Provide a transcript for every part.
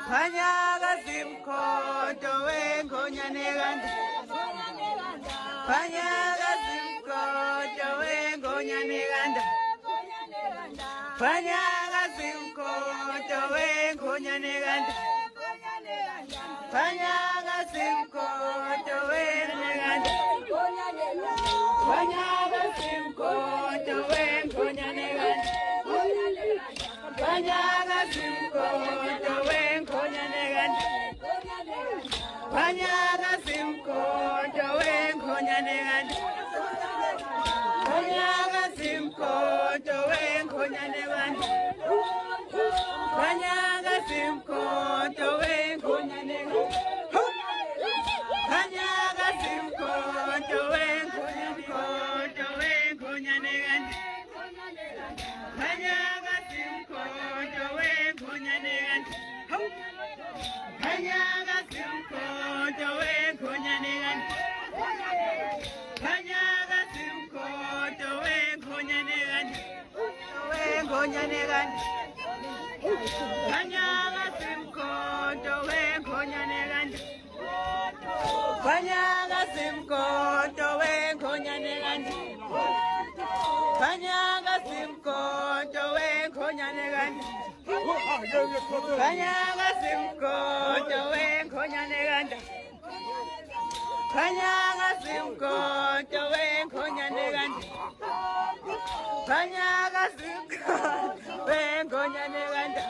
Panyaga simkoto wengonyaneganda. Panyaga simkoto wengonyaneganda. Panyaga simkoto wengonyaneganda. Panyaga simkoto wengonyaneganda. Panyaga simkoto wengonyaneganda. Panyaga simkoto wengonyaneganda. Panyaga simkoto wengonyaneganda. Panyaga simkoto wengonyaneganda. Panyaga simkoto wengonyaneganda. Panyaga simkoto wengonyaneganda. Panyaga simkoto wengonyaneganda. Panyaga simkoto wengonyaneganda. Panyaga simkoto wengonyaneganda. Wengonyaneganda. Panyaga simkoto wengonyaneganda. Panyaga simkoto wengonyaneganda. Panyaga simkoto wengonyaneganda. Panyaga simkoto wengonyaneganda. Panyaga simkoto wengonyaneganda. Panyaga simkoto wengonyaneganda.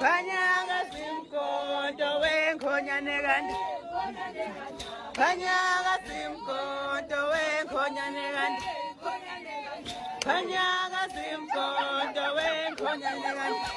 Panyaga simkoto wengonyaneganda. Panyaga simkoto wengonyaneganda. Panyaga simkoto wengonyaneganda.